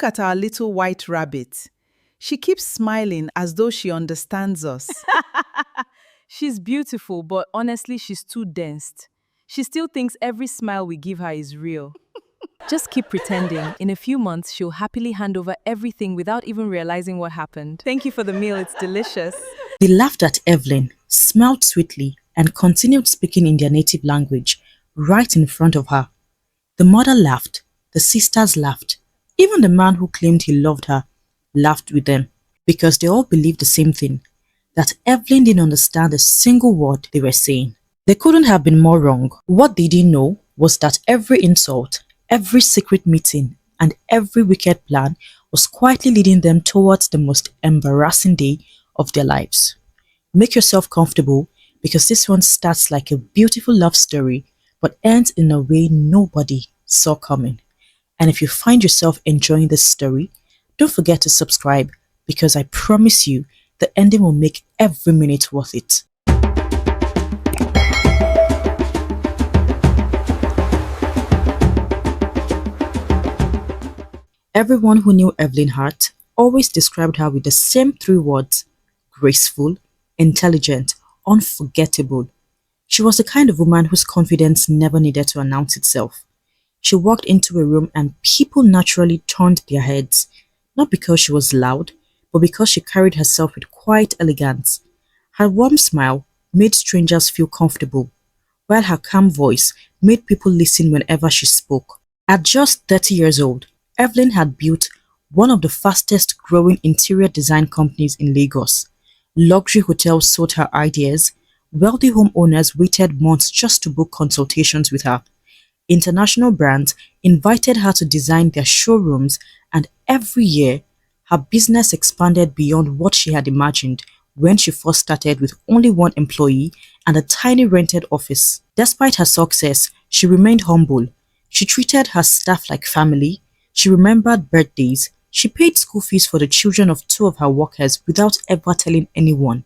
Look at our little white rabbit. She keeps smiling as though she understands us. She's beautiful, but honestly, she's too dense. She still thinks every smile we give her is real. Just keep pretending. In a few months, she'll happily hand over everything without even realizing what happened. Thank you for the meal, it's delicious. They laughed at Evelyn, smiled sweetly, and continued speaking in their native language right in front of her. The mother laughed, the sisters laughed, even the man who claimed he loved her laughed with them because they all believed the same thing, that Evelyn didn't understand a single word they were saying. They couldn't have been more wrong. What they didn't know was that every insult, every secret meeting, and every wicked plan was quietly leading them towards the most embarrassing day of their lives. Make yourself comfortable because this one starts like a beautiful love story but ends in a way nobody saw coming. And if you find yourself enjoying this story, don't forget to subscribe because I promise you the ending will make every minute worth it. Everyone who knew Evelyn Hart always described her with the same three words: graceful, intelligent, unforgettable. She was the kind of woman whose confidence never needed to announce itself. She walked into a room and people naturally turned their heads, not because she was loud, but because she carried herself with quiet elegance. Her warm smile made strangers feel comfortable, while her calm voice made people listen whenever she spoke. At just 30 years old, Evelyn had built one of the fastest growing interior design companies in Lagos. Luxury hotels sought her ideas, wealthy homeowners waited months just to book consultations with her. International brands invited her to design their showrooms, and every year, her business expanded beyond what she had imagined when she first started with only one employee and a tiny rented office. Despite her success, she remained humble. She treated her staff like family. She remembered birthdays. She paid school fees for the children of two of her workers without ever telling anyone.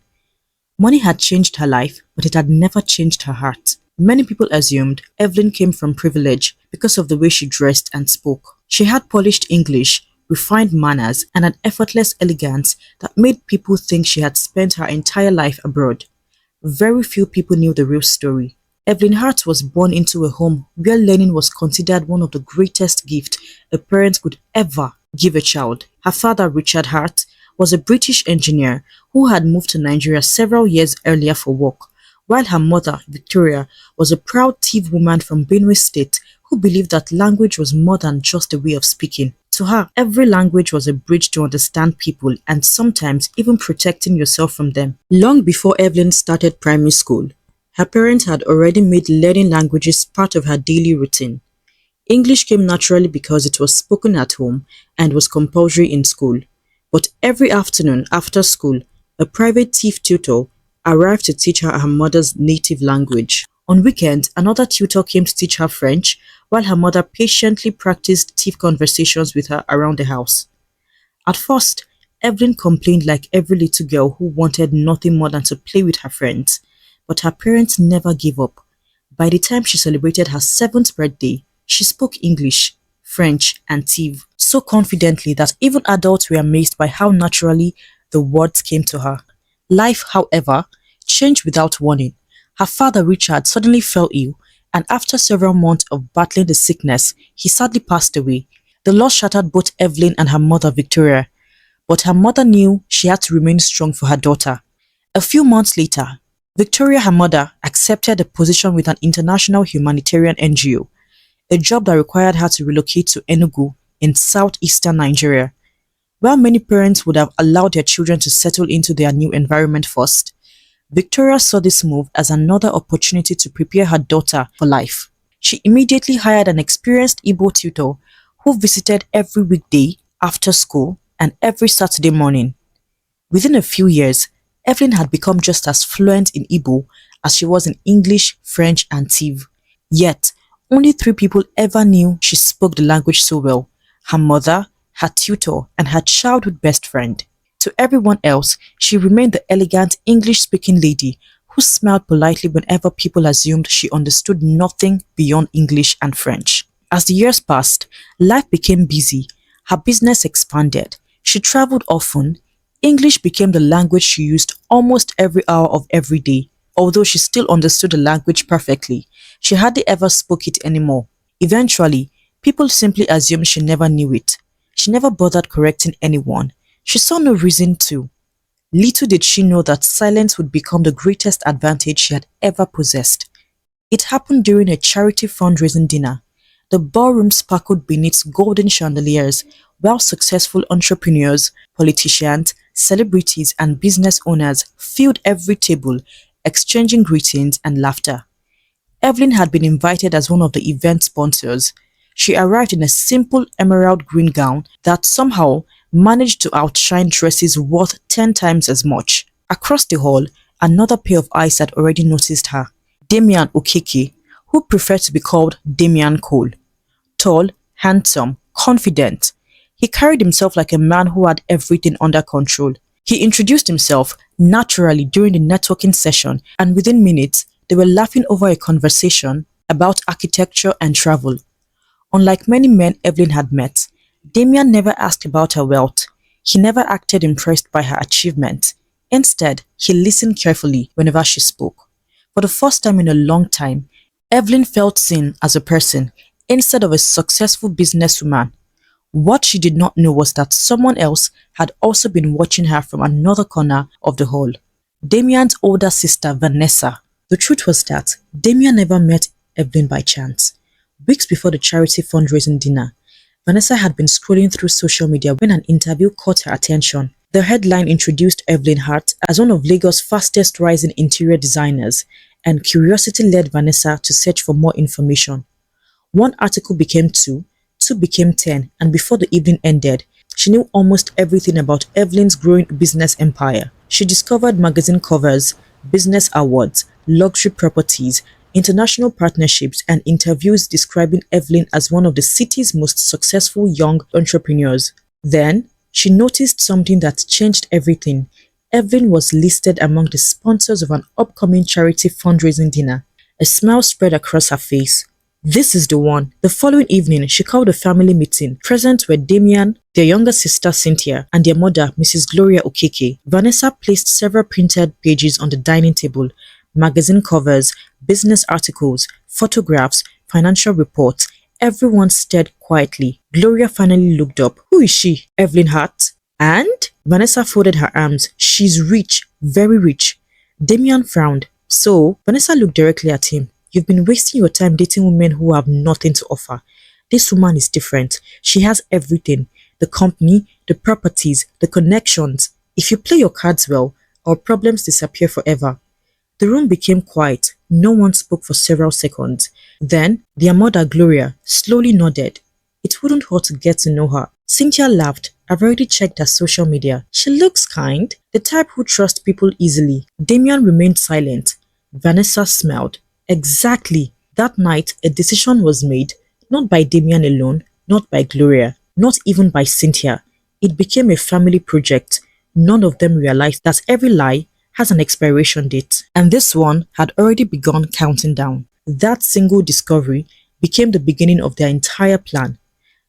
Money had changed her life, but it had never changed her heart. Many people assumed Evelyn came from privilege because of the way she dressed and spoke. She had polished English, refined manners, and an effortless elegance that made people think she had spent her entire life abroad. Very few people knew the real story. Evelyn Hart was born into a home where learning was considered one of the greatest gifts a parent could ever give a child. Her father, Richard Hart, was a British engineer who had moved to Nigeria several years earlier for work, while her mother, Victoria, was a proud Tiv woman from Benue State who believed that language was more than just a way of speaking. To her, every language was a bridge to understand people and sometimes even protecting yourself from them. Long before Evelyn started primary school, her parents had already made learning languages part of her daily routine. English came naturally because it was spoken at home and was compulsory in school. But every afternoon after school, a private Tiv tutor arrived to teach her mother's native language. On weekends, another tutor came to teach her French, while her mother patiently practiced Tiv conversations with her around the house. At first, Evelyn complained like every little girl who wanted nothing more than to play with her friends, but her parents never gave up. By the time she celebrated her 7th birthday, she spoke English, French, and Tiv so confidently that even adults were amazed by how naturally the words came to her. Life, however, changed without warning. Her father, Richard, suddenly fell ill, and after several months of battling the sickness, he sadly passed away. The loss shattered both Evelyn and her mother, Victoria, but her mother knew she had to remain strong for her daughter. A few months later, Victoria, her mother, accepted a position with an international humanitarian NGO, a job that required her to relocate to Enugu in southeastern Nigeria. While many parents would have allowed their children to settle into their new environment first, Victoria saw this move as another opportunity to prepare her daughter for life. She immediately hired an experienced Igbo tutor who visited every weekday after school and every Saturday morning. Within a few years, Evelyn had become just as fluent in Igbo as she was in English, French, and Tiv. Yet, only 3 people ever knew she spoke the language so well: her mother, her tutor, and her childhood best friend. To everyone else, she remained the elegant English-speaking lady who smiled politely whenever people assumed she understood nothing beyond English and French. As the years passed, life became busy, Her business expanded. She traveled often. English became the language she used almost every hour of every day. Although she still understood the language perfectly, she hardly ever spoke it anymore. Eventually, people simply assumed she never knew it. She never bothered correcting anyone. She saw no reason to. Little did she know that silence would become the greatest advantage she had ever possessed. It happened during a charity fundraising dinner. The ballroom sparkled beneath golden chandeliers, while successful entrepreneurs, politicians, celebrities, and business owners filled every table, exchanging greetings and laughter. Evelyn had been invited as one of the event sponsors. She arrived in a simple emerald green gown that somehow managed to outshine dresses worth 10 times as much. Across the hall, another pair of eyes had already noticed her. Damian Okeke, who preferred to be called Damian Cole. Tall, handsome, confident. He carried himself like a man who had everything under control. He introduced himself naturally during the networking session, and within minutes, they were laughing over a conversation about architecture and travel. Unlike many men Evelyn had met, Damian never asked about her wealth. He never acted impressed by her achievements. Instead, he listened carefully whenever she spoke. For the first time in a long time, Evelyn felt seen as a person instead of a successful businesswoman. What she did not know was that someone else had also been watching her from another corner of the hall. Damian's older sister, Vanessa. The truth was that Damian never met Evelyn by chance. Weeks before the charity fundraising dinner, Vanessa had been scrolling through social media when an interview caught her attention. The headline introduced Evelyn Hart as one of Lagos' fastest rising interior designers, and curiosity led Vanessa to search for more information. One article became two, two became 10, and before the evening ended, she knew almost everything about Evelyn's growing business empire. She discovered magazine covers, business awards, luxury properties, international partnerships, and interviews describing Evelyn as one of the city's most successful young entrepreneurs. Then, she noticed something that changed everything. Evelyn was listed among the sponsors of an upcoming charity fundraising dinner. A smile spread across her face. This is the one. The following evening, she called a family meeting. Present were Damian, their younger sister Cynthia, and their mother, Mrs. Gloria Okeke. Vanessa placed several printed pages on the dining table, magazine covers, business articles, photographs, financial reports. Everyone stared quietly. Gloria finally looked up. Who is she? Evelyn Hart? And? Vanessa folded her arms. She's rich, very rich. Damian frowned. So, Vanessa looked directly at him. You've been wasting your time dating women who have nothing to offer. This woman is different. She has everything. The company, the properties, the connections. If you play your cards well, our problems disappear forever. The room became quiet. No one spoke for several seconds. Then, their mother Gloria slowly nodded. It wouldn't hurt to get to know her. Cynthia laughed. I've already checked her social media. She looks kind, the type who trusts people easily. Damian remained silent. Vanessa smiled. Exactly. That night, a decision was made, not by Damian alone, not by Gloria, not even by Cynthia. It became a family project. None of them realized that every lie has an expiration date, and this one had already begun counting down. That single discovery became the beginning of their entire plan.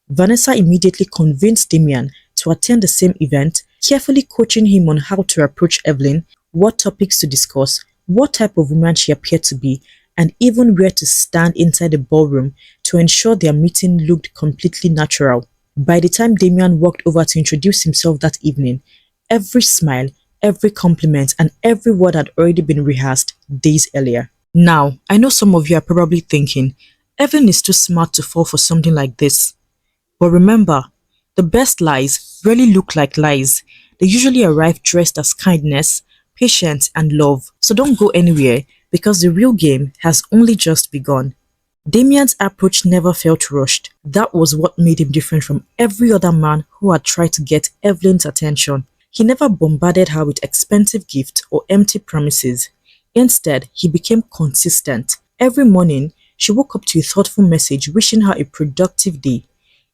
Vanessa immediately convinced Damian to attend the same event, carefully coaching him on how to approach Evelyn, what topics to discuss, what type of woman she appeared to be, and even where to stand inside the ballroom to ensure their meeting looked completely natural. By the time Damian walked over to introduce himself that evening, every smile, every compliment, and every word had already been rehearsed days earlier. Now, I know some of you are probably thinking, Evelyn is too smart to fall for something like this. But remember, the best lies rarely look like lies. They usually arrive dressed as kindness, patience, and love. So don't go anywhere, because the real game has only just begun. Damian's approach never felt rushed. That was what made him different from every other man who had tried to get Evelyn's attention. He never bombarded her with expensive gifts or empty promises. Instead, he became consistent. Every morning, she woke up to a thoughtful message wishing her a productive day.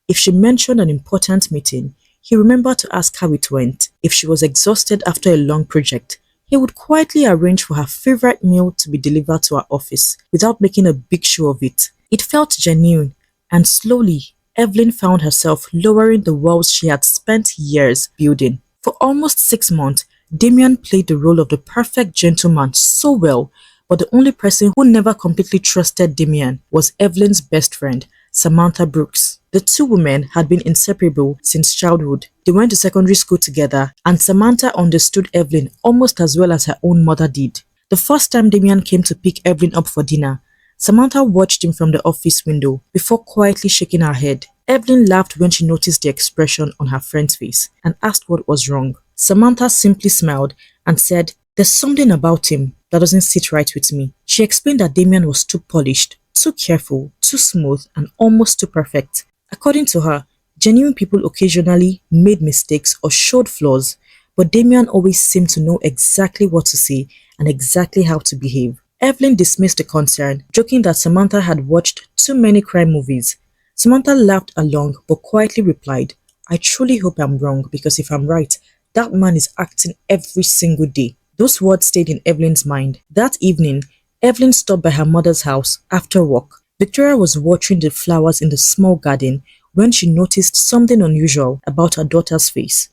If she mentioned an important meeting, he remembered to ask how it went. If she was exhausted after a long project, he would quietly arrange for her favorite meal to be delivered to her office without making a big show of it. It felt genuine, and slowly, Evelyn found herself lowering the walls she had spent years building. For almost 6 months, Damian played the role of the perfect gentleman so well, but the only person who never completely trusted Damian was Evelyn's best friend, Samantha Brooks. The two women had been inseparable since childhood. They went to secondary school together, and Samantha understood Evelyn almost as well as her own mother did. The first time Damian came to pick Evelyn up for dinner, Samantha watched him from the office window before quietly shaking her head. Evelyn laughed when she noticed the expression on her friend's face and asked what was wrong. Samantha simply smiled and said, "There's something about him that doesn't sit right with me." She explained that Damian was too polished, too careful, too smooth, and almost too perfect. According to her, genuine people occasionally made mistakes or showed flaws, but Damian always seemed to know exactly what to say and exactly how to behave. Evelyn dismissed the concern, joking that Samantha had watched too many crime movies. Samantha laughed along but quietly replied, "I truly hope I'm wrong, because if I'm right, that man is acting every single day." Those words stayed in Evelyn's mind. That evening, Evelyn stopped by her mother's house after work. Victoria was watering the flowers in the small garden when she noticed something unusual about her daughter's face.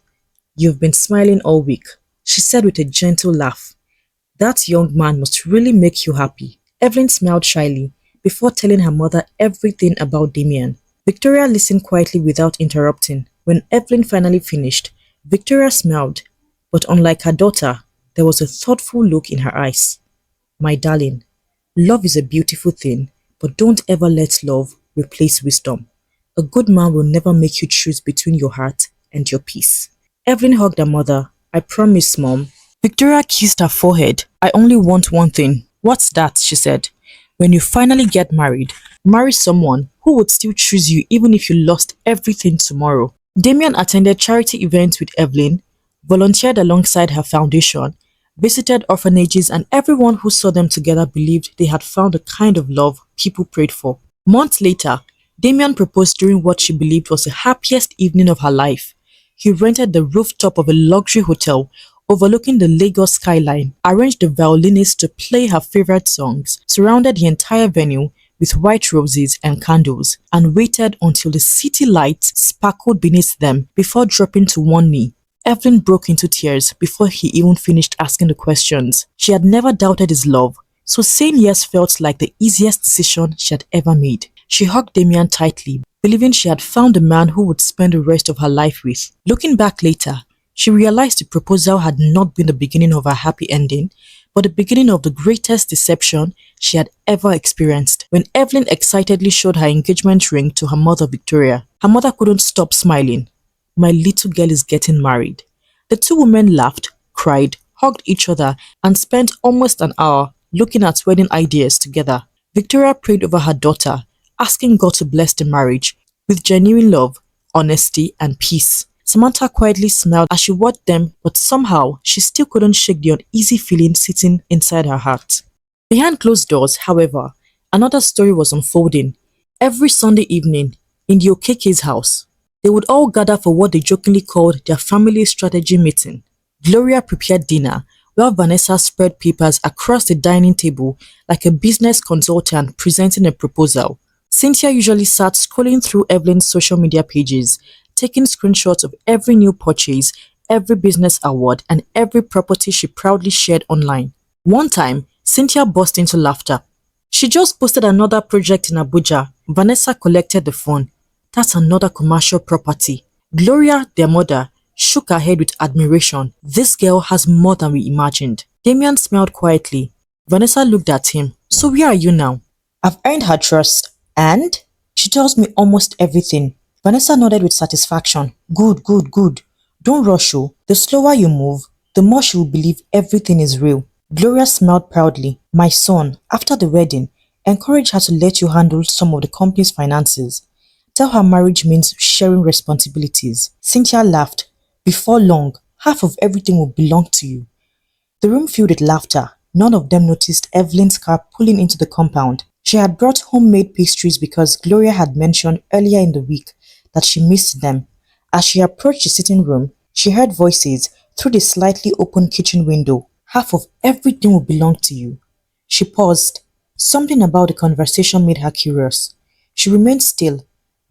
"You've been smiling all week," she said with a gentle laugh. "That young man must really make you happy." Evelyn smiled shyly before telling her mother everything about Damian. Victoria listened quietly without interrupting. When Evelyn finally finished, Victoria smiled, but unlike her daughter, there was a thoughtful look in her eyes. "My darling, love is a beautiful thing, but don't ever let love replace wisdom. A good man will never make you choose between your heart and your peace." Evelyn hugged her mother. "I promise, Mom." Victoria kissed her forehead. "I only want one thing." "What's that?" she said. "When you finally get married, marry someone who would still choose you even if you lost everything tomorrow." Damian attended charity events with Evelyn, volunteered alongside her foundation, visited orphanages, and everyone who saw them together believed they had found the kind of love people prayed for. Months later, Damian proposed during what she believed was the happiest evening of her life. He rented the rooftop of a luxury hotel overlooking the Lagos skyline, arranged the violinist to play her favorite songs, surrounded the entire venue with white roses and candles, and waited until the city lights sparkled beneath them before dropping to one knee. Evelyn broke into tears before he even finished asking the questions. She had never doubted his love, so saying yes felt like the easiest decision she had ever made. She hugged Damian tightly, believing she had found the man who would spend the rest of her life with. Looking back later, she realized the proposal had not been the beginning of her happy ending, but the beginning of the greatest deception she had ever experienced. When Evelyn excitedly showed her engagement ring to her mother Victoria, her mother couldn't stop smiling. "My little girl is getting married." The two women laughed, cried, hugged each other, and spent almost an hour looking at wedding ideas together. Victoria prayed over her daughter, asking God to bless the marriage with genuine love, honesty, and peace. Samantha quietly smiled as she watched them, but somehow she still couldn't shake the uneasy feeling sitting inside her heart. Behind closed doors, however, another story was unfolding. Every Sunday evening, in the Okekes' house, they would all gather for what they jokingly called their family strategy meeting. Gloria prepared dinner, while Vanessa spread papers across the dining table like a business consultant presenting a proposal. Cynthia usually sat scrolling through Evelyn's social media pages, taking screenshots of every new purchase, every business award, and every property she proudly shared online. One time, Cynthia burst into laughter. "She just posted another project in Abuja." Vanessa collected the phone. "That's another commercial property." Gloria, their mother, shook her head with admiration. "This girl has more than we imagined." Damian smiled quietly. Vanessa looked at him. "So where are you now?" "I've earned her trust. And she tells me almost everything." Vanessa nodded with satisfaction. "Good, good, good. Don't rush, oh. The slower you move, the more she will believe everything is real." Gloria smiled proudly. "My son, after the wedding, encourage her to let you handle some of the company's finances. Tell her marriage means sharing responsibilities." Cynthia laughed. "Before long, half of everything will belong to you." The room filled with laughter. None of them noticed Evelyn's car pulling into the compound. She had brought homemade pastries because Gloria had mentioned earlier in the week that she missed them. As she approached the sitting room, she heard voices through the slightly open kitchen window. "Half of everything will belong to you." She paused. Something about the conversation made her curious. She remained still.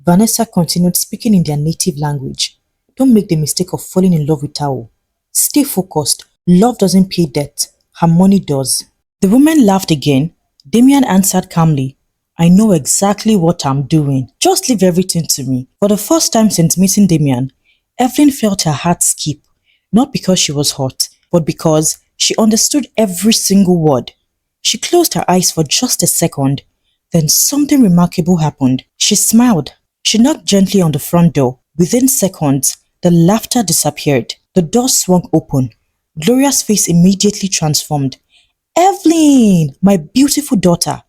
Vanessa continued speaking in their native language. Don't make the mistake of falling in love with Tao. Stay focused. Love doesn't pay debt. Her money does. The woman laughed again. Damian answered calmly, I know exactly what I'm doing. Just leave everything to me. For the first time since meeting Damian, Evelyn felt her heart skip. Not because she was hot, but because she understood every single word. She closed her eyes for just a second. Then something remarkable happened. She smiled. She knocked gently on the front door. Within seconds, the laughter disappeared. The door swung open. Gloria's face immediately transformed. Evelyn, my beautiful daughter.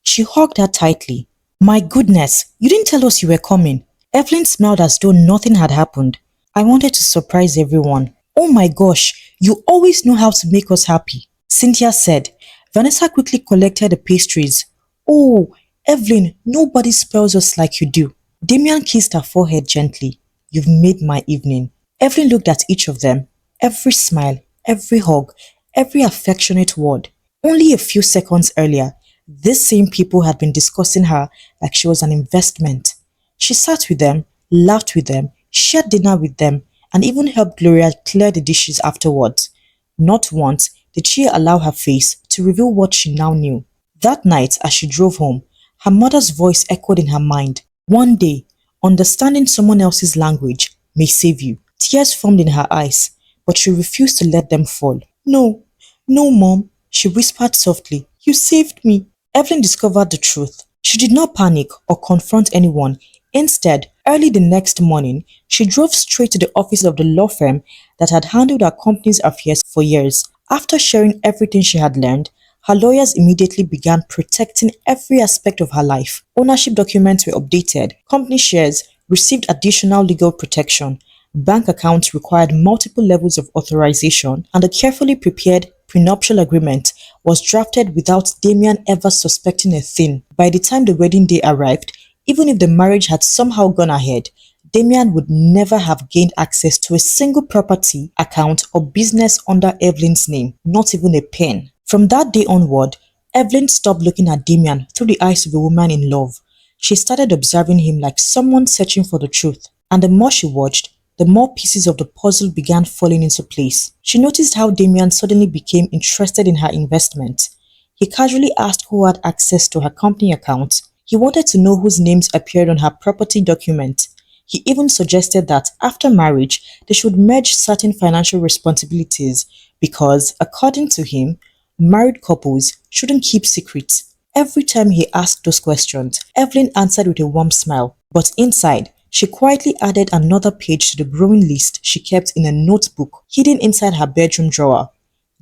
She hugged her tightly. My goodness, you didn't tell us you were coming. Evelyn smiled as though nothing had happened. I wanted to surprise everyone. Oh my gosh, you always know how to make us happy, Cynthia said. Vanessa quickly collected the pastries. Oh, Evelyn, nobody spoils us like you do. Damian kissed her forehead gently. You've made my evening. Evelyn looked at each of them. Every smile, every hug, every affectionate word. Only a few seconds earlier, these same people had been discussing her like she was an investment. She sat with them, laughed with them, shared dinner with them, and even helped Gloria clear the dishes afterwards. Not once did she allow her face to reveal what she now knew. That night, as she drove home, her mother's voice echoed in her mind. One day, understanding someone else's language may save you. Tears formed in her eyes, but she refused to let them fall. No, no, Mom, she whispered softly. You saved me. Evelyn discovered the truth. She did not panic or confront anyone. Instead, early the next morning, she drove straight to the office of the law firm that had handled her company's affairs for years. After sharing everything she had learned, her lawyers immediately began protecting every aspect of her life. Ownership documents were updated, company shares received additional legal protection, bank accounts required multiple levels of authorization, and a carefully prepared prenuptial agreement was drafted without Damian ever suspecting a thing. By the time the wedding day arrived, even if the marriage had somehow gone ahead, Damian would never have gained access to a single property, account, or business under Evelyn's name, not even a pen. From that day onward, Evelyn stopped looking at Damian through the eyes of a woman in love. She started observing him like someone searching for the truth. And the more she watched, the more pieces of the puzzle began falling into place. She noticed how Damian suddenly became interested in her investment. He casually asked who had access to her company account. He wanted to know whose names appeared on her property document. He even suggested that after marriage, they should merge certain financial responsibilities because, according to him, married couples shouldn't keep secrets. Every time he asked those questions, Evelyn answered with a warm smile. But inside, she quietly added another page to the growing list she kept in a notebook hidden inside her bedroom drawer.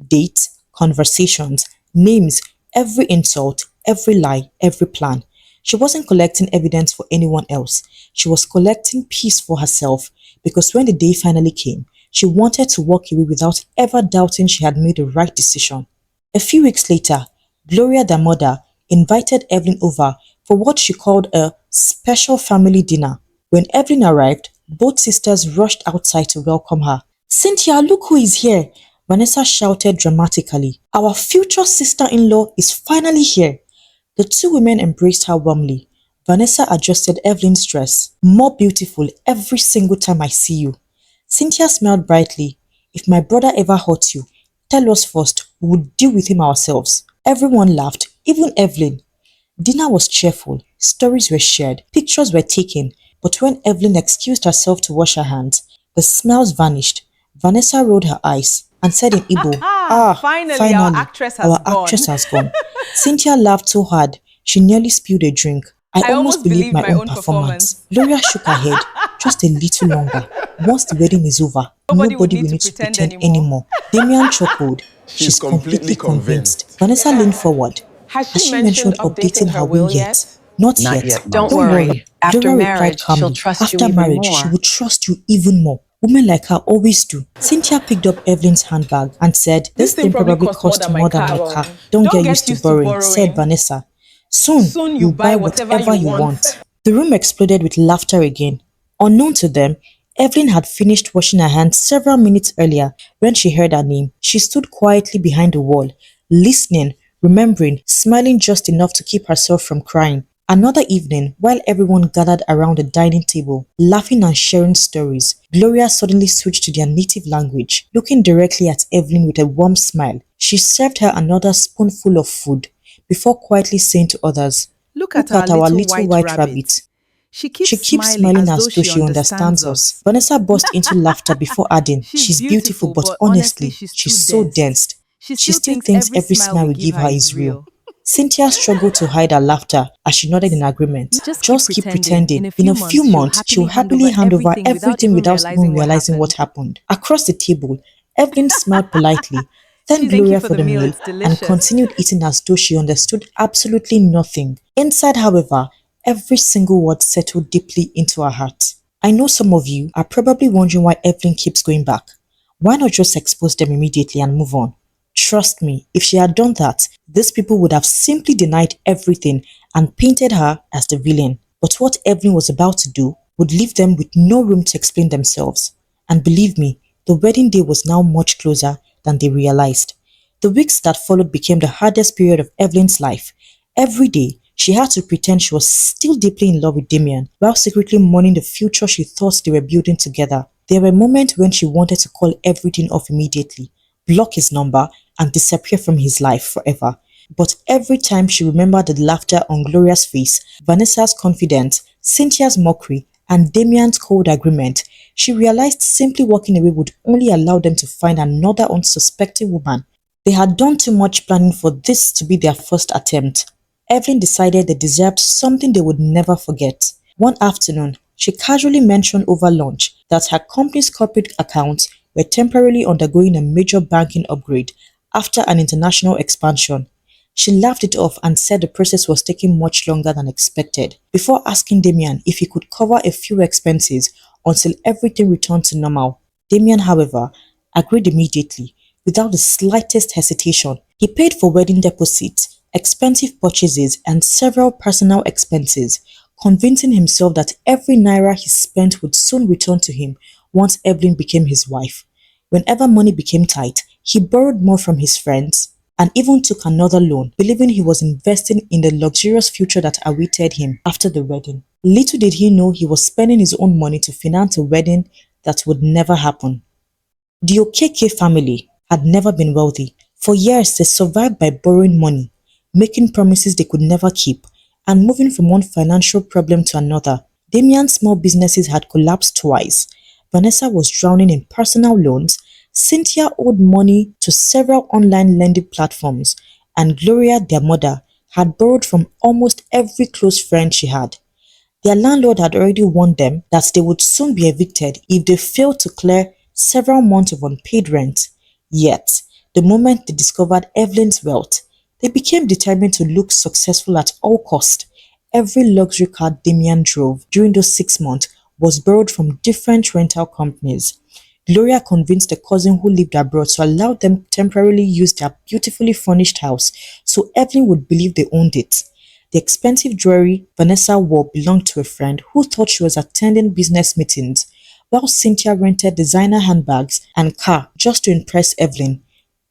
Dates, conversations, names, every insult, every lie, every plan. She wasn't collecting evidence for anyone else. She was collecting peace for herself because when the day finally came, she wanted to walk away without ever doubting she had made the right decision. A few weeks later, Gloria, their mother, invited Evelyn over for what she called a special family dinner. When Evelyn arrived, both sisters rushed outside to welcome her. Cynthia, look who is here! Vanessa shouted dramatically. Our future sister-in-law is finally here. The two women embraced her warmly. Vanessa adjusted Evelyn's dress. More beautiful every single time I see you. Cynthia smiled brightly. If my brother ever hurt you, tell us first. We will deal with him ourselves. Everyone laughed, even Evelyn. Dinner was cheerful. Stories were shared. Pictures were taken. But when Evelyn excused herself to wash her hands, the smiles vanished. Vanessa rolled her eyes and said in Igbo, Finally, our finally, actress has our gone. actress has gone. Cynthia laughed so hard, she nearly spilled a drink. I I almost believed my own performance. performance. Gloria shook her head, just a little longer. Once the wedding is over, Nobody would nobody need will to need to pretend pretend anymore. anymore. Damian chuckled. She's completely convinced. Vanessa leaned forward. Has Has she mentioned updating her will yet? Not Not yet. yet, Don't Mom. worry. After Gloria replied marriage, she'll calmly. trust you After even marriage, she more. will trust you even more. Women like her always do. Cynthia picked up Evelyn's handbag and said, This thing probably cost more than my car. Don't get used to borrowing, said Vanessa. Soon, you'll buy whatever you want. The room exploded with laughter again. Unknown to them, Evelyn had finished washing her hands several minutes earlier when she heard her name. She stood quietly behind the wall, listening, remembering, smiling just enough to keep herself from crying. Another evening, while everyone gathered around the dining table, laughing and sharing stories, Gloria suddenly switched to their native language, looking directly at Evelyn with a warm smile. She served her another spoonful of food before quietly saying to others, Look at "Look our at our little little white white rabbit. rabbit." She keeps She keeps smiling smiling as as though though she she understands understands us. us. Vanessa burst into laughter before adding, She's "She's beautiful, beautiful, but but honestly, honestly, she's she's too so dense. dense. She She still still thinks thinks every every smile smile we we give give her her is is real." real. Cynthia struggled to hide her laughter as she nodded in agreement. Just keep "Just keep pretending. In pretending. a In few a few months, she'll months, she'll happily hand happily over hand over everything without everything even without even realizing what realizing what happened. happened. Across the table, Evelyn smiled politely, thanked Thank you Gloria for for the the meal, meal, it's and delicious. continued eating as though she understood absolutely nothing. Inside, however, every single word settled deeply into her heart. I know some of you are probably wondering why Evelyn keeps going back. Why not just expose them immediately and move on? Trust me, if she had done that, these people would have simply denied everything and painted her as the villain. But what Evelyn was about to do would leave them with no room to explain themselves. And believe me, the wedding day was now much closer than they realized. The weeks that followed became the hardest period of Evelyn's life. Every day, she had to pretend she was still deeply in love with Damian while secretly mourning the future she thought they were building together. There were moments when she wanted to call everything off immediately, block his number, and disappear from his life forever. But every time she remembered the laughter on Gloria's face, Vanessa's confidence, Cynthia's mockery, and Damian's cold agreement, she realized simply walking away would only allow them to find another unsuspecting woman. They had done too much planning for this to be their first attempt. Evelyn decided they deserved something they would never forget. One afternoon, she casually mentioned over lunch that her company's corporate accounts were temporarily undergoing a major banking upgrade after an international expansion. She laughed it off and said the process was taking much longer than expected, before asking Damian if he could cover a few expenses until everything returned to normal. Damian, however, agreed immediately, without the slightest hesitation. He paid for wedding deposits, expensive purchases, and several personal expenses, convincing himself that every naira he spent would soon return to him once Evelyn became his wife. Whenever money became tight, he borrowed more from his friends and even took another loan, believing he was investing in the luxurious future that awaited him after the wedding. Little did he know he was spending his own money to finance a wedding that would never happen. The Okeke family had never been wealthy. For years, they survived by borrowing money, making promises they could never keep, and moving from one financial problem to another. Damian's small businesses had collapsed twice. Vanessa was drowning in personal loans. Cynthia owed money to several online lending platforms, and Gloria, their mother, had borrowed from almost every close friend she had. Their landlord had already warned them that they would soon be evicted if they failed to clear several months of unpaid rent. Yet, the moment they discovered Evelyn's wealth, they became determined to look successful at all cost. Every luxury car Damian drove during those 6 months was borrowed from different rental companies. Gloria convinced a cousin who lived abroad to allow them temporarily use their beautifully furnished house so Evelyn would believe they owned it. The expensive jewelry Vanessa wore belonged to a friend who thought she was attending business meetings, while Cynthia rented designer handbags and car just to impress Evelyn.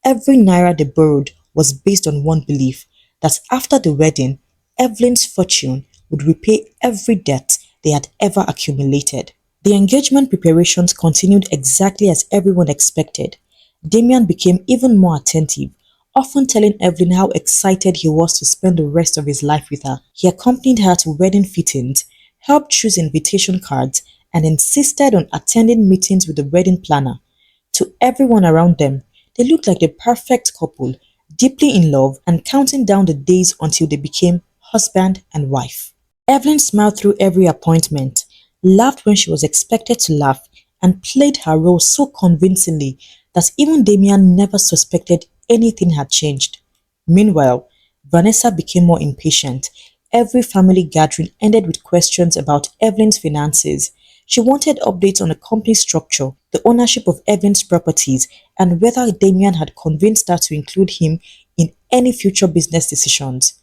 Every naira they borrowed was based on one belief that after the wedding, Evelyn's fortune would repay every debt they had ever accumulated. The engagement preparations continued exactly as everyone expected. Damian became even more attentive, often telling Evelyn how excited he was to spend the rest of his life with her. He accompanied her to wedding fittings, helped choose invitation cards, and insisted on attending meetings with the wedding planner. To everyone around them, they looked like the perfect couple, deeply in love and counting down the days until they became husband and wife. Evelyn smiled through every appointment, laughed when she was expected to laugh, and played her role so convincingly that even Damian never suspected anything had changed. Meanwhile, Vanessa became more impatient. Every family gathering ended with questions about Evelyn's finances. She wanted updates on the company structure, the ownership of Evelyn's properties, and whether Damian had convinced her to include him in any future business decisions.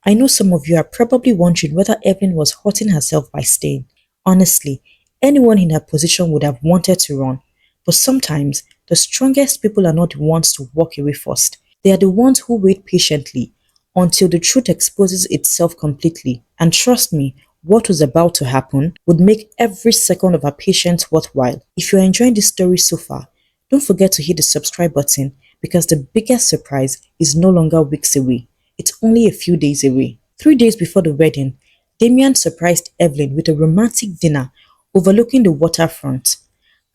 I know some of you are probably wondering whether Evelyn was hurting herself by staying. Honestly, anyone in her position would have wanted to run. But sometimes, the strongest people are not the ones to walk away first. They are the ones who wait patiently, until the truth exposes itself completely. And trust me, what was about to happen would make every second of our patience worthwhile. If you're enjoying this story so far, don't forget to hit the subscribe button because the biggest surprise is no longer weeks away. It's only a few days away. 3 days before the wedding, Damian surprised Evelyn with a romantic dinner overlooking the waterfront.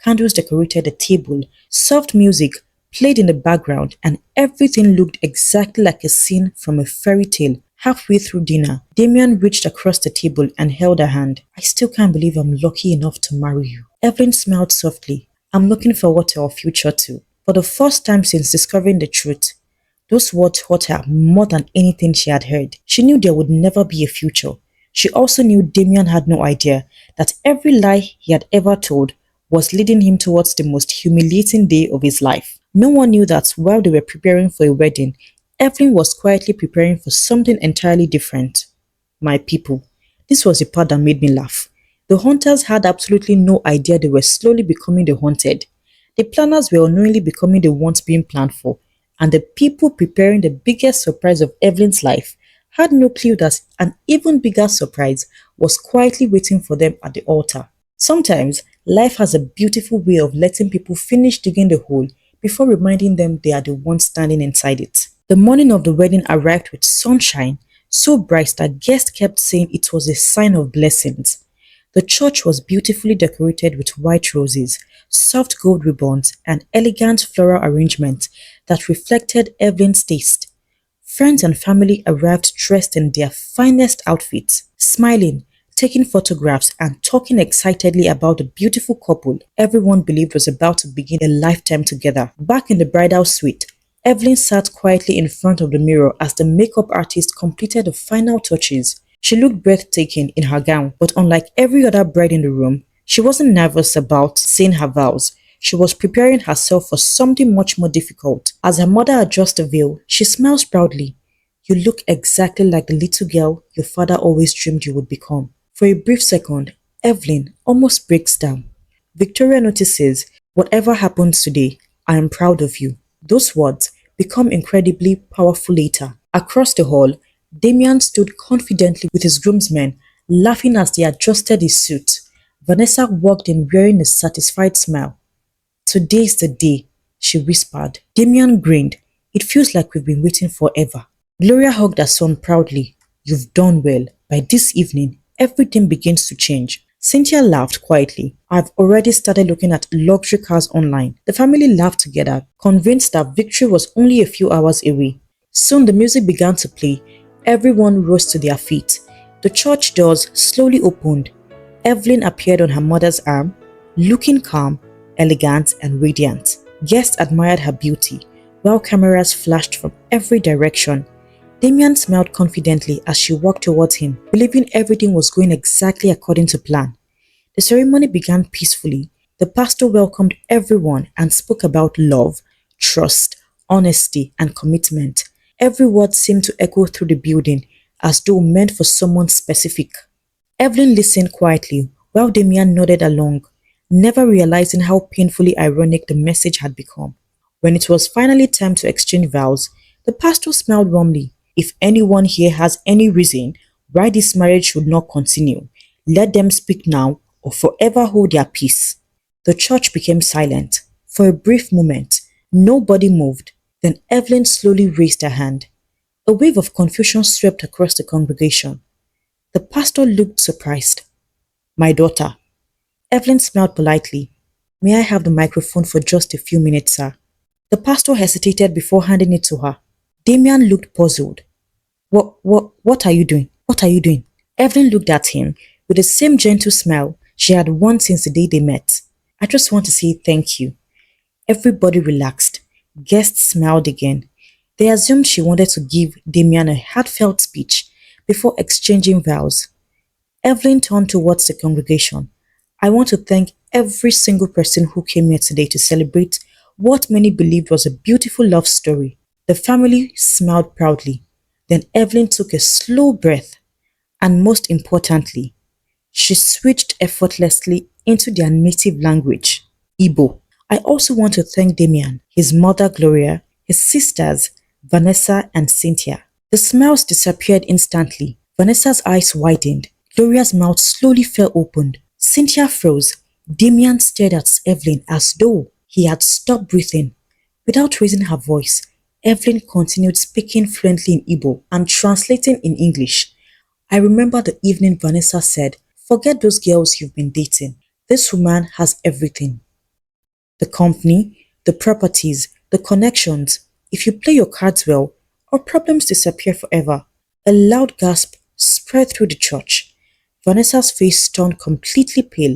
Candles decorated the table, soft music played in the background, and everything looked exactly like a scene from a fairy tale. Halfway through dinner, Damian reached across the table and held her hand. "I still can't believe I'm lucky enough to marry you." Evelyn smiled softly. "I'm looking forward to our future too." For the first time since discovering the truth, those words hurt her more than anything she had heard. She knew there would never be a future. She also knew Damian had no idea that every lie he had ever told was leading him towards the most humiliating day of his life. No one knew that while they were preparing for a wedding, Evelyn was quietly preparing for something entirely different. My people, this was the part that made me laugh. The hunters had absolutely no idea they were slowly becoming the hunted. The planners were unknowingly becoming the ones being planned for, and the people preparing the biggest surprise of Evelyn's life had no clue that an even bigger surprise was quietly waiting for them at the altar. Sometimes, life has a beautiful way of letting people finish digging the hole before reminding them they are the ones standing inside it. The morning of the wedding arrived with sunshine, so bright that guests kept saying it was a sign of blessings. The church was beautifully decorated with white roses, soft gold ribbons, and elegant floral arrangements that reflected Evelyn's taste. Friends and family arrived dressed in their finest outfits, smiling, taking photographs, and talking excitedly about the beautiful couple everyone believed was about to begin a lifetime together. Back in the bridal suite, Evelyn sat quietly in front of the mirror as the makeup artist completed the final touches. She looked breathtaking in her gown, but unlike every other bride in the room, she wasn't nervous about saying her vows. She was preparing herself for something much more difficult. As her mother adjusted the veil, she smiled proudly. "You look exactly like the little girl your father always dreamed you would become." For a brief second, Evelyn almost breaks down. Victoria notices, "Whatever happens today, I am proud of you." Those words become incredibly powerful later. Across the hall, Damian stood confidently with his groomsmen, laughing as they adjusted his suit. Vanessa walked in wearing a satisfied smile. "Today's the day," she whispered. Damian grinned. "It feels like we've been waiting forever." Gloria hugged her son proudly. "You've done well. By this evening, everything begins to change." Cynthia laughed quietly. "I've already started looking at luxury cars online." The family laughed together, convinced that victory was only a few hours away. Soon the music began to play. Everyone rose to their feet. The church doors slowly opened. Evelyn appeared on her mother's arm, looking calm, elegant, and radiant. Guests admired her beauty, while cameras flashed from every direction. Damian smiled confidently as she walked towards him, believing everything was going exactly according to plan. The ceremony began peacefully. The pastor welcomed everyone and spoke about love, trust, honesty, and commitment. Every word seemed to echo through the building as though meant for someone specific. Evelyn listened quietly while Damian nodded along, never realizing how painfully ironic the message had become. When it was finally time to exchange vows, the pastor smiled warmly. "If anyone here has any reason why this marriage should not continue, let them speak now or forever hold their peace." The church became silent. For a brief moment, nobody moved. Then Evelyn slowly raised her hand. A wave of confusion swept across the congregation. The pastor looked surprised. "My daughter." Evelyn smiled politely. "May I have the microphone for just a few minutes, sir?" The pastor hesitated before handing it to her. Damian looked puzzled. What are you doing? What are you doing?" Evelyn looked at him with the same gentle smile she had worn since the day they met. "I just want to say thank you." Everybody relaxed. Guests smiled again. They assumed she wanted to give Damian a heartfelt speech before exchanging vows. Evelyn turned towards the congregation. "I want to thank every single person who came here today to celebrate what many believed was a beautiful love story." The family smiled proudly. Then Evelyn took a slow breath, and most importantly, she switched effortlessly into their native language, Igbo. "I also want to thank Damian, his mother Gloria, his sisters Vanessa and Cynthia." The smiles disappeared instantly. Vanessa's eyes widened. Gloria's mouth slowly fell open. Cynthia froze. Damian stared at Evelyn as though he had stopped breathing. Without raising her voice, Evelyn continued speaking fluently in Igbo and translating in English. I remember the evening Vanessa said, "Forget those girls you've been dating. This woman has everything. The company, the properties, the connections. If you play your cards well, our problems disappear forever." A loud gasp spread through the church. Vanessa's face turned completely pale.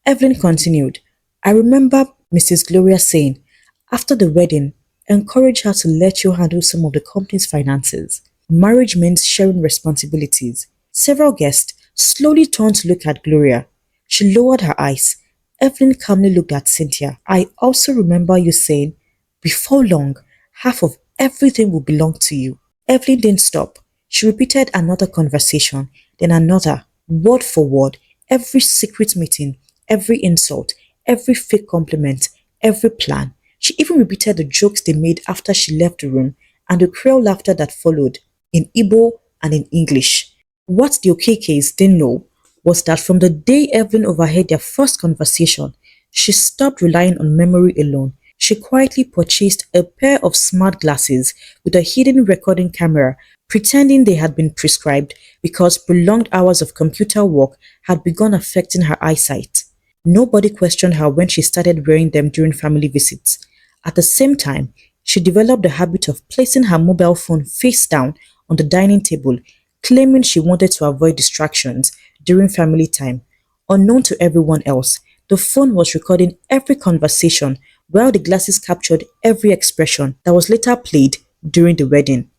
Evelyn continued, "I remember Mrs. Gloria saying, after the wedding, encourage her to let you handle some of the company's finances. Marriage means sharing responsibilities." Several guests slowly turned to look at Gloria. She lowered her eyes. Evelyn calmly looked at Cynthia. "I also remember you saying, before long, half of everything will belong to you." Evelyn didn't stop. She repeated another conversation, then another, word for word, every secret meeting, every insult, every fake compliment, every plan. She even repeated the jokes they made after she left the room and the cruel laughter that followed, in Igbo and in English. What the Okekes didn't know was that from the day Evelyn overheard their first conversation, she stopped relying on memory alone. She quietly purchased a pair of smart glasses with a hidden recording camera, pretending they had been prescribed because prolonged hours of computer work had begun affecting her eyesight. Nobody questioned her when she started wearing them during family visits. At the same time, she developed the habit of placing her mobile phone face down on the dining table, claiming she wanted to avoid distractions during family time. Unknown to everyone else, the phone was recording every conversation while the glasses captured every expression that was later played during the wedding.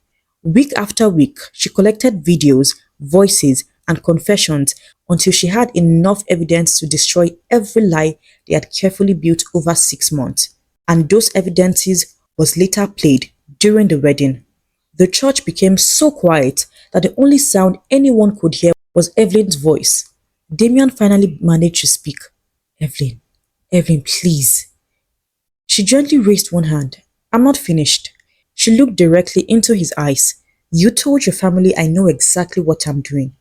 Week after week, she collected videos, voices, and confessions until she had enough evidence to destroy every lie they had carefully built over 6 months. And those evidences was later played during the wedding. The church became so quiet that the only sound anyone could hear was Evelyn's voice. Damian finally managed to speak. "Evelyn, Evelyn, please." She gently raised one hand. "I'm not finished." She looked directly into his eyes. "You told your family I know exactly what I'm doing."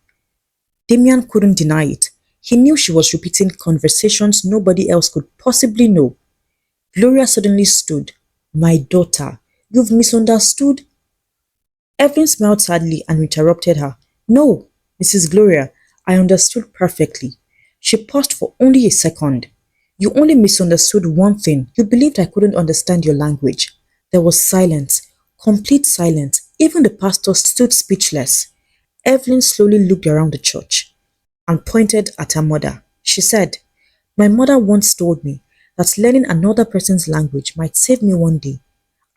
Damian couldn't deny it. He knew she was repeating conversations nobody else could possibly know. Gloria suddenly stood. "My daughter, you've misunderstood." Evelyn smiled sadly and interrupted her. "No, Mrs. Gloria, I understood perfectly." She paused for only a second. "You only misunderstood one thing. You believed I couldn't understand your language." There was silence, complete silence. Even the pastor stood speechless. Evelyn slowly looked around the church and pointed at her mother. She said, "My mother once told me that learning another person's language might save me one day.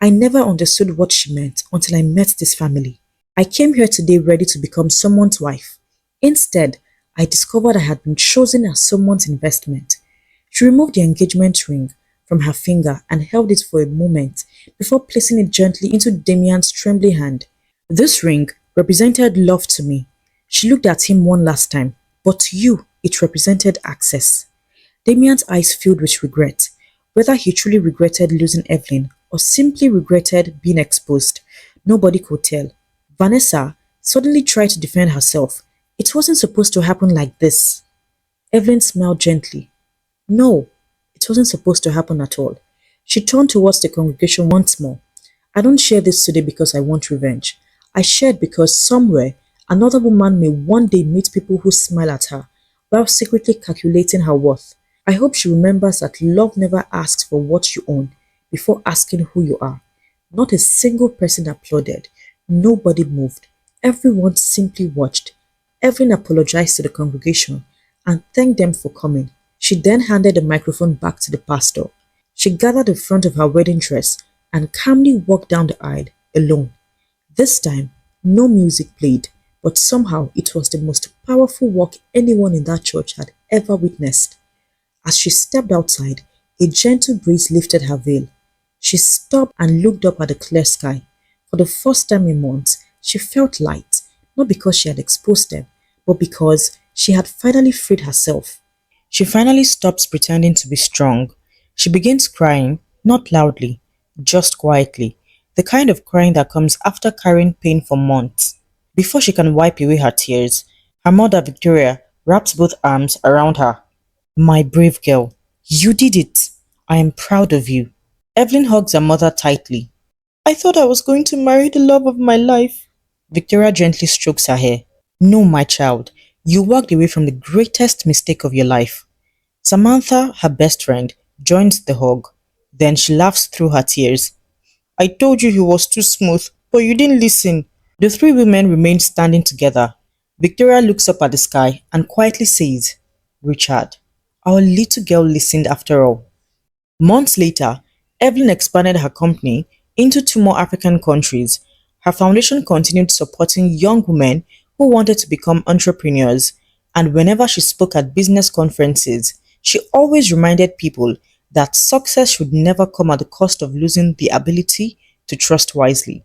I never understood what she meant until I met this family. I came here today ready to become someone's wife. Instead, I discovered I had been chosen as someone's investment." She removed the engagement ring from her finger and held it for a moment before placing it gently into Damian's trembling hand. "This ring represented love to me." She looked at him one last time. "But to you, it represented access." Damian's eyes filled with regret. Whether he truly regretted losing Evelyn or simply regretted being exposed, nobody could tell. Vanessa suddenly tried to defend herself. "It wasn't supposed to happen like this." Evelyn smiled gently. "No, it wasn't supposed to happen at all." She turned towards the congregation once more. "I don't share this today because I want revenge. I share it because somewhere another woman may one day meet people who smile at her while secretly calculating her worth. I hope she remembers that love never asks for what you own before asking who you are." Not a single person applauded. Nobody moved. Everyone simply watched. Evelyn apologized to the congregation and thanked them for coming. She then handed the microphone back to the pastor. She gathered the front of her wedding dress and calmly walked down the aisle, alone. This time, no music played, but somehow it was the most powerful walk anyone in that church had ever witnessed. As she stepped outside, a gentle breeze lifted her veil. She stopped and looked up at the clear sky. For the first time in months, she felt light, not because she had exposed them, but because she had finally freed herself. She finally stopped pretending to be strong. She began crying, not loudly, just quietly. the kind of crying that comes after carrying pain for months. Before she can wipe away her tears, her mother Victoria wraps both arms around her. My brave girl, you did it. I am proud of you. Evelyn hugs her mother tightly. I thought I was going to marry the love of my life. Victoria gently strokes her hair. No, my child, you walked away from the greatest mistake of your life. Samantha, her best friend, joins the hug. Then she laughs through her tears. I told you he was too smooth, but you didn't listen. The three women remain standing together. Victoria looks up at the sky and quietly says, Richard, our little girl listened after all. Months later, Evelyn expanded her company into two more African countries. Her foundation continued supporting young women who wanted to become entrepreneurs, and whenever she spoke at business conferences, she always reminded people that success should never come at the cost of losing the ability to trust wisely.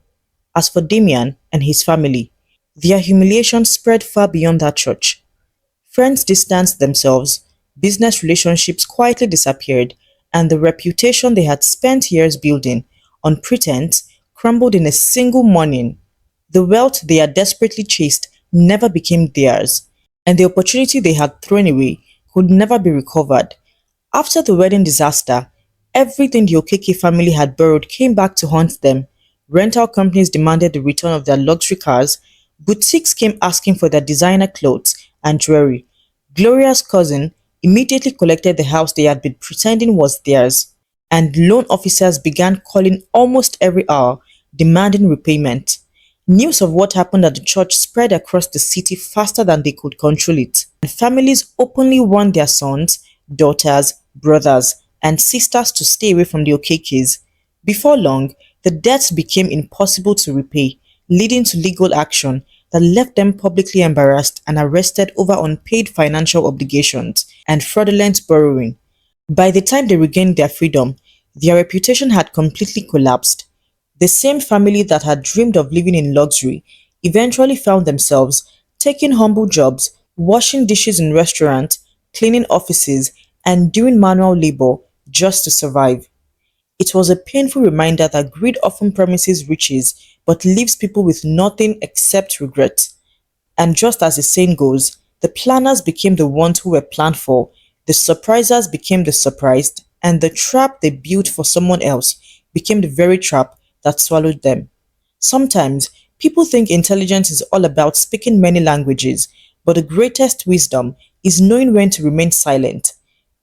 As for Damian and his family, their humiliation spread far beyond that church. Friends distanced themselves, business relationships quietly disappeared, and the reputation they had spent years building on pretense crumbled in a single morning. The wealth they had desperately chased never became theirs, and the opportunity they had thrown away could never be recovered. After the wedding disaster, everything the Okeke family had borrowed came back to haunt them. Rental companies demanded the return of their luxury cars, boutiques came asking for their designer clothes and jewelry. Gloria's cousin immediately collected the house they had been pretending was theirs, and loan officers began calling almost every hour, demanding repayment. News of what happened at the church spread across the city faster than they could control it, and families openly warned their sons, daughters, brothers, and sisters to stay away from the Okekes. Before long, the debts became impossible to repay, leading to legal action that left them publicly embarrassed and arrested over unpaid financial obligations and fraudulent borrowing. By the time they regained their freedom, their reputation had completely collapsed. The same family that had dreamed of living in luxury eventually found themselves taking humble jobs, washing dishes in restaurants, cleaning offices, and doing manual labor just to survive. It was a painful reminder that greed often promises riches but leaves people with nothing except regret. And just as the saying goes, the planners became the ones who were planned for, the surprisers became the surprised, and the trap they built for someone else became the very trap that swallowed them. Sometimes, people think intelligence is all about speaking many languages, but the greatest wisdom is knowing when to remain silent.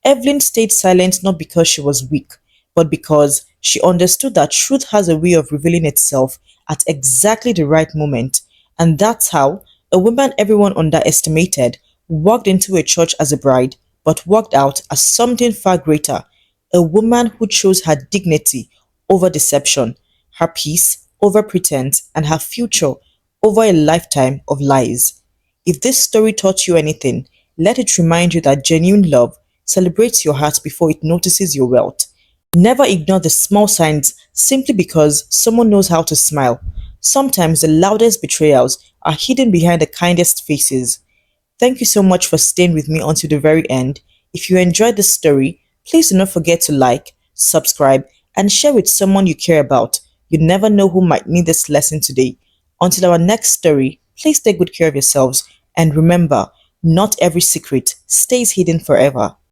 Evelyn stayed silent not because she was weak, but because she understood that truth has a way of revealing itself at exactly the right moment. And that's how a woman everyone underestimated walked into a church as a bride, but walked out as something far greater, a woman who chose her dignity over deception, her peace over pretense, and her future over a lifetime of lies. If this story taught you anything, let it remind you that genuine love celebrates your heart before it notices your wealth. Never ignore the small signs simply because someone knows how to smile. Sometimes the loudest betrayals are hidden behind the kindest faces. Thank you so much for staying with me until the very end. If you enjoyed this story, please do not forget to like, subscribe, and share with someone you care about. You never know who might need this lesson today. Until our next story, please take good care of yourselves and remember, not every secret stays hidden forever.